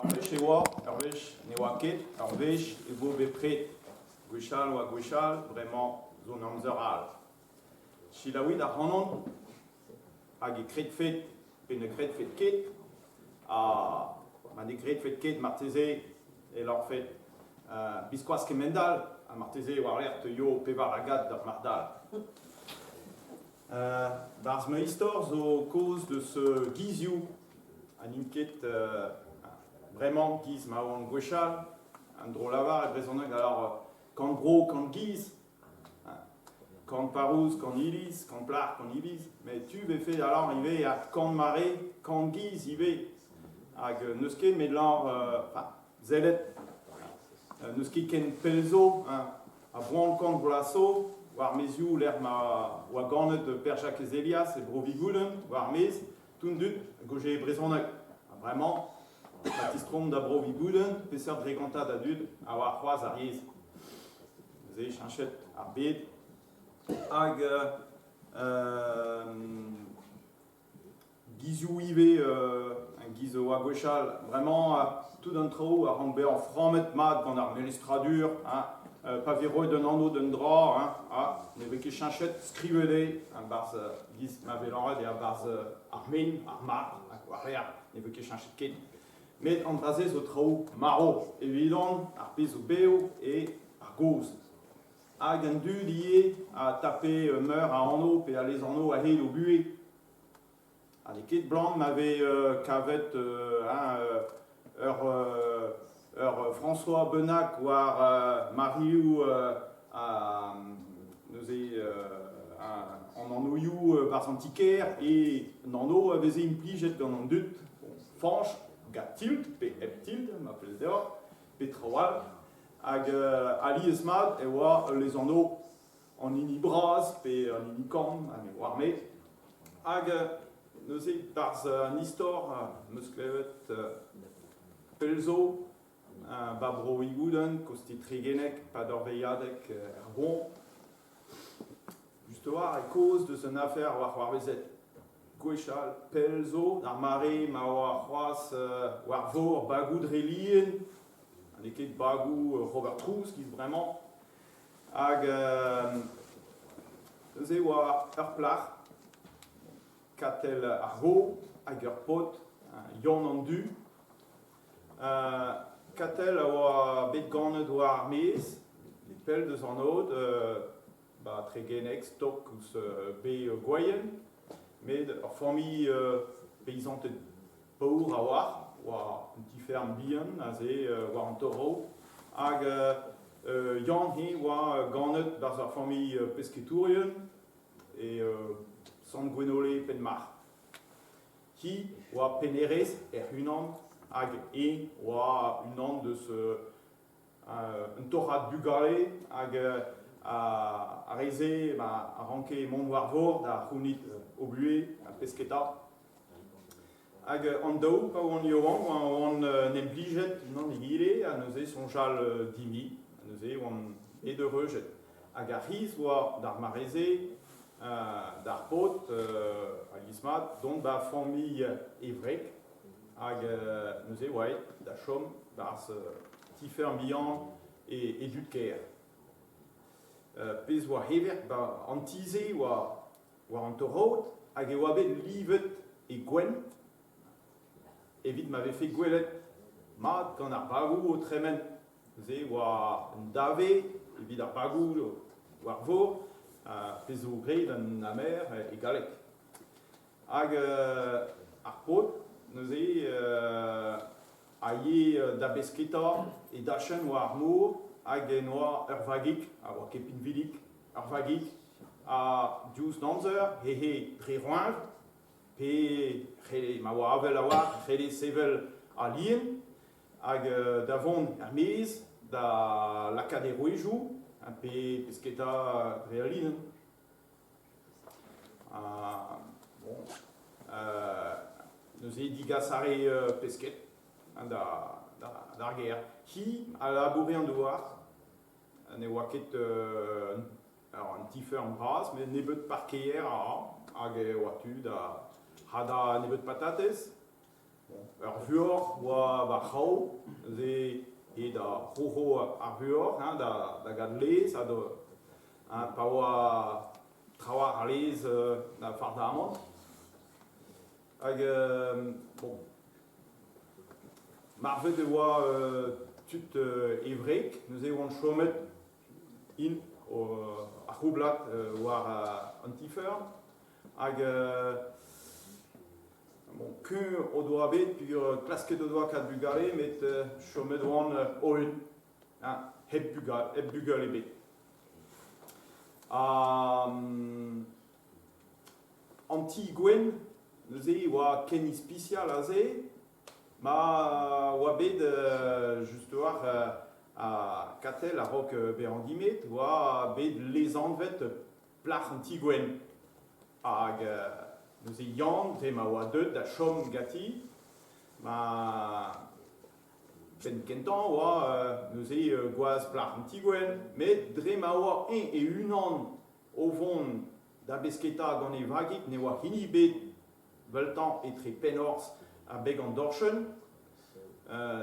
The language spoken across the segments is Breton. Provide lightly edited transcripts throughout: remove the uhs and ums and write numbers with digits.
Arvech ewa, arvech ne oa ket, arvech e vo bet pret. Gwechal oa gwechal, vraiment zon amzer al. Chilaouid ar c'hanon, hag e kret fet, pe ne kret fet ket, ma ne kret fet ket marteze, e lor fet biskoaz kemendal, a marteze war l'air te yo pevar agad d'ar mardal. Barz me histor zo koz de ce gizioù, an inket vraiment giz ma oan gwechal, an dro lavar e brezhoneg alors kant bro, kant giz, kant parouz, kant iliz, kant plar, kant ibiz, mais tu ve fait alors ive a kant mare, kant giz ive, hag neus ket met lor zelet, neus ket ken pelzo, a broan kant vlaso, war mezioù l'er ma oa ganet per Jacques Elias e brovigoulen, war mez, tout dut, goje e brezhoneg. Vraiment, la tistrom da brovigoulen, peseurt drekanta da dud, a war c'hoaz ar yez. Ze chanchet ar bed, hag gizioù ive, un giz oa gwechal, vraiment, tout d'un trao a ran beoc'h frammet mat gant ar melestradur, pa vero d'un anno d'un dra, ne vez ket chanchet skrivede, barz giz ma velanret e a barz ar men, ar mat, war l'air, ne vez ket chanchet ket. Met an draze zo trao maro, evidon, ar pez o beo e ar goz. Hag an dud ie a tape meur a anno pe a lez anno a hed o buez. A ne ket blant m'ave kavet François Benac war Mariou neuze an annoioù barz an tiker e an anno a veze implijet gant an dud fanch gant tilt pe ep tilt ma plez deoc'h pe traoal hag ali eus mat e oa les anno an hini braz pe an hini kam a me war met hag neuze barz an istor meus klevet pelzo ba brovigoulen kosti tregenek pa dorveiadek er bon just war e koz deus an afer war vezet gwechal pelzo ar mare ma oa c'hoaz war vor bagoù dre lien an eket bagoù Robert Trousse giz vraiment hag neuze oa ur plach katel ar go hag ur pot Yann an du katel a oa bet ganet war mez, bet pel deus an od, tregenek, stok ouz be gwaien, met ar familh paysantet paour a war un ti ferm bihan, a ze war an toro, hag Yann he oa ganet barz ar familh pesketourien, e sant Gwenole penmar. Ki oa penerez unan, hag oa unan deus un torrad bugale hag a reze a ranke mont war vor da c'hounit o buez a pesketa. Hag an daou pa oan yoan, oan nem blijet nan egile, a neuze son jal dimi, a neuze oan e de rejet. Hag a riz oa d'ar mareze, d'ar pot, a gizmat, don ba familh evrek, hag neuze oaet da chom barz tifer bihan e dud ker. Pez oa hever an tize oa an torrot hag e oa bet livet e gwen evit m'ave fe gwelet mat gant ar bagoù o tremen. Neuze oa un dave evit ar bagoù war vor pez o gred an amer e galek. Hag ar pot neuze a ye da besketa e dachenn oa ar mor hag en oa ur vagik, a oa kepin vidik, ur vagik a diouz namzer, dre roinv, pe ma oa avel a oar, rele sevel a lien, hag da vont ar mez, da lakad e roejou, pe pesketa dre a lien. Neuze digas are pesket d'ar ger. Ki a labouré an douar, ne oa ket an tifer an bras, mais ne beut parkeier hag oa tu da hada ne beut patatez, vuor oa ba c'hao, ze da roho ar vuor, da gad lez, pa oa trawar ar lez da far d'amant. Hag, bon, mar vet e oa tut evrek, neuze oan chomet in ar roublat war antifer. Hag, bon, kun o doa bet, pur klasket o doa kat bugale, met chomet oan oen, heb bugal e bet. Anti-gwen, neuze oa ken ispicial a ze, ma oa bet just war a katel a rok be an dimet, oa bet lezanvet plach anti-gwen. Hag neuze yann, dre ma oa deut da chom gati, ma ben kentan oa neuze gwaz plach anti-gwen, met dre ma oa e unan o vont da besketa gant e vagik, ne oa hini bet veltan etre penors a beg an dorchen,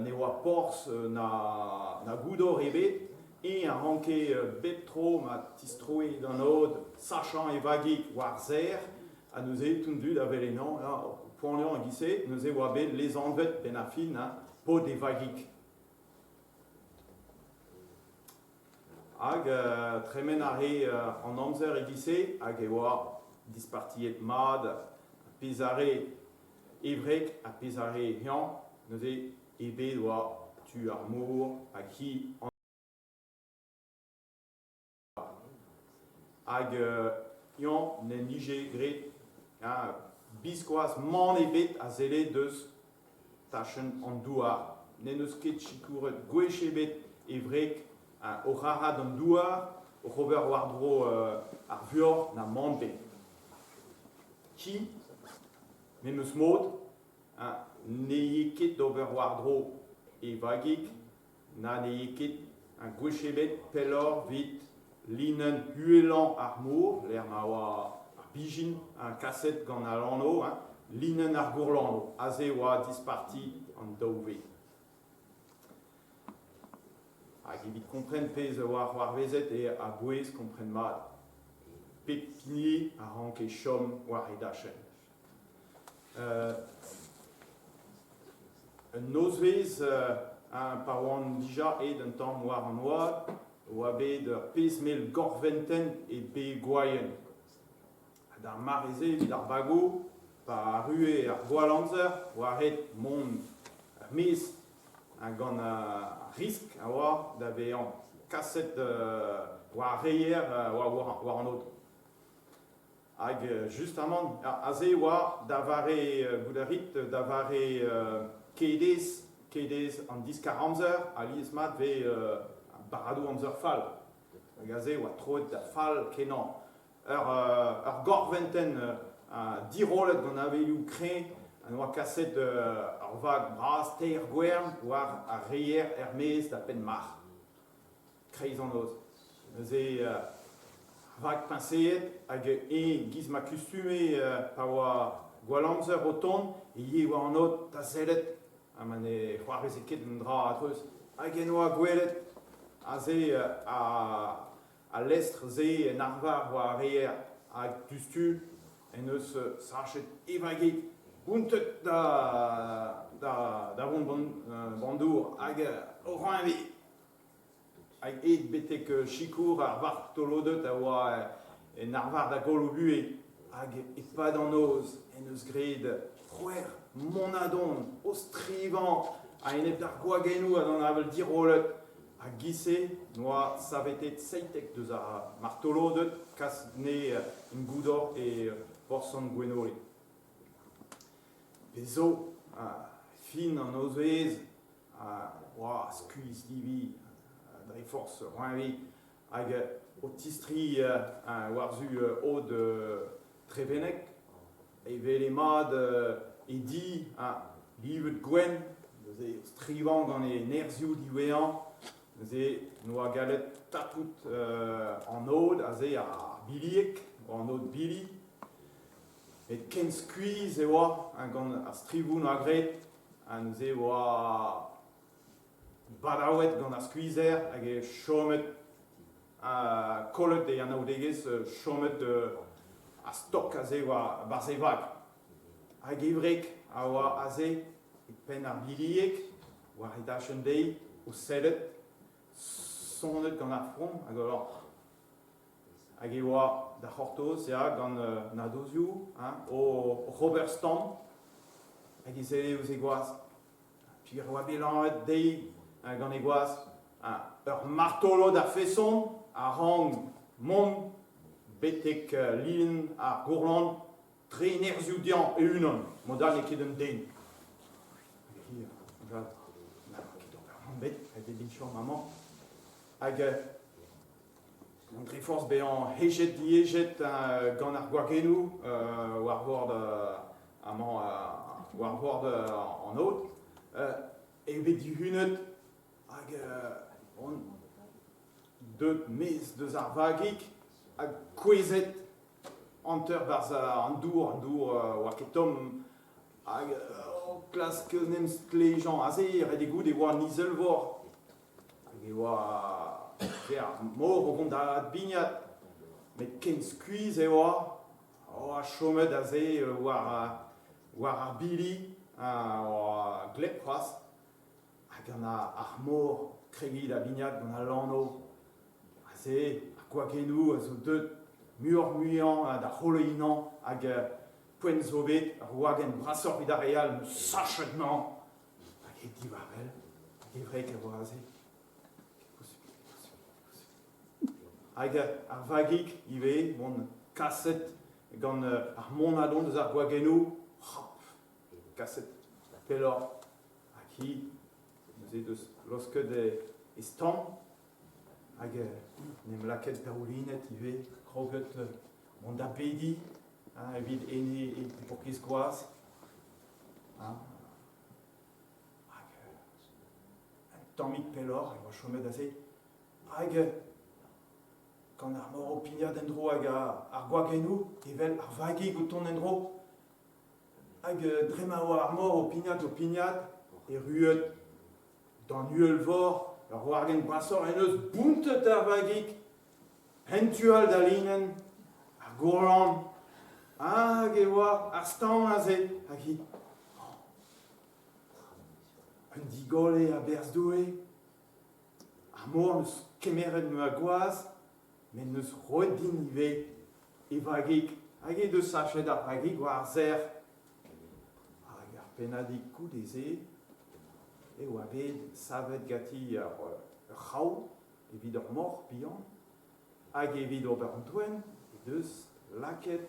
ne oa pors na goudor e bet, e a ranke bet tro ma tistroe d'an od, sachan e vagik war zer, a neuze tundu da velenan, poan an gise, neuze oa bet les anvet ben a fin, po de vagik. Hag tremen are an amzer e gise, hag e oa dispartiet mad, pezare evrek a pezare hian, neuze ebe doa tu ar mour hag hi an. Hag hian ne nije gret biskoaz man e bet a zele deus tachen an douar. Ne neus ket chikouret gwech e bet evrek o rarad an douar, o c'hober war dro ar vuor na man bet. Ki, ne neus mod, ne ye ket d'ober war dro e vagik, na ne ye ket un gwech e bet pellor vit linen huelan ar mour, l'er ma oa ar bijin, un kaset gant al anno, linen ar gourlando, a ze oa disparti an daouvet. Hag evit kompren pez war vezet e a bouez kompren mat. Pep pini a ranke chom war e dachen. Un nozvez pa oan dija ed un tamm war an oad, oa bet pez mel gorventen e be gwaien. D'ar mareze vid ar bago, pa rue ar goalanzer, oa ret mon mes gant risk a oa da be an kaset war reier war an od. Hag justement, a ze oa da vare goudarit, da vare kedez an diskar amzer, a liez mat ve barado amzer fall. Hag a ze oa troet da fall kenan. Ur gorventen dirolet gant avelioù kre, an oa kaset ar vag bras teir gwern war a reier mez da pen mar. Kreiz an oz. Ze vag pinceet hag giz ma kustume pa oa gwalamzer o ton, e ye oa an od ta zellet, ha man e c'hoarvez ket un dra atreus, hag en oa gwelet, a ze a lestr ze en arvar oa reier hag tustu, en eus sachet evagik, buntet da vont bandour hag o c'hoanvi. Hag ed betek chikour ar vartolodet a oa en arvar da gol o bue, hag e pad an oz en eus gred c'hwer monadon o strivan a en ep dar gwagenou a d'an avel dirolet, hag gise noa savetet seitek deus ar martolodet kas ne un goudor e borsan gwenole. Pezo, fin an ozvez, oa skuiz divi, dre force roinvi, hag o tistri warzu od trevenek, e vele mad e di livet gwen, ze strivan gant e nerzioù diwean, ze noa galet tapout an od, a ze ar biliek, o an od bili, et ken skuiz e oa gant ar strivoun a gret, nous e oa badawet gant ar skuizer hag e chomet kollet e anaoudegez chomet a stok a ze oa barze vag. Hag evrek a oa a ze e pen ar biliek war e dachenn dei o sellet sonet gant ar front hag e oa da c'hortoz gant nadozioù o Robert Stam hag e zele ouz e gwaz. Puis oa belanret dei gant e gwaz ur martolo da feson a rang mont betek lin ar gourland tre nerzioù dian e unan modal e ket un den. Bet, hag e binchor maman. Hag an tre forz behan hejet diejet gant ar gwakenou war vord war vord an out. E bet dihunet hag deut mez deus ar vagik hag kwezet anter barz an dour war ket tom hag klask nem sklejan a ze red e gout e oa nizelvor hag e oa mor o gont da bignat met ken skuiz e oa chomet a ze war ar bili oa gleb c'hoaz hag an ar mor kregit a bignat gant a lanno a ze ar gwakenou a zo deut muian da c'holeinan hag poent zo bet ar wagen brasor vid ar real sachetman hag e divarvel hag e vrek a oa a ze hag ar vagik ive mon kaset gant ar monadon deus ar gwakenou kaset pelor hag hi neuze deus losket e stam hag nem laket daoulinet ive kroget mont da pedi evit ene e pourkiz gwaz hag un tammig pelor e oa chomet a ze hag gant ar mor o pignat en-dro hag ar gwakenou evel ar vagik o ton en-dro hag drema oa ar mor o pignat e ruet d'an uelvor ur wargen brasor en eus bountet ar vagik hentual da linen ar gourland hag e oa ar stam a ze hag hi un digole a berzh doe ar mor neus kemeret me a gwaz men neus roet din ive e vagik hag e deus sachet ar vagik war ar zer hag ar pennadig kout e ze e oa bet savet gati ar c'haou evit ur mor bihan hag evit ober antoen e deus laket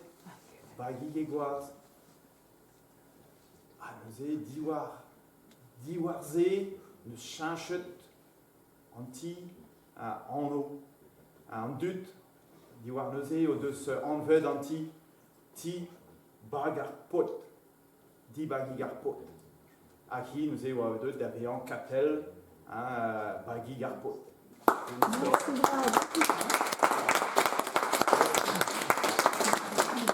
vagik e gwaz neuze diwar ze neus cheñchet an ti anno an dut diwar neuze o deus anvet an ti bag ar pot di bagig ar pot hag hi neuze oa deut da behan katel bagig ar pot.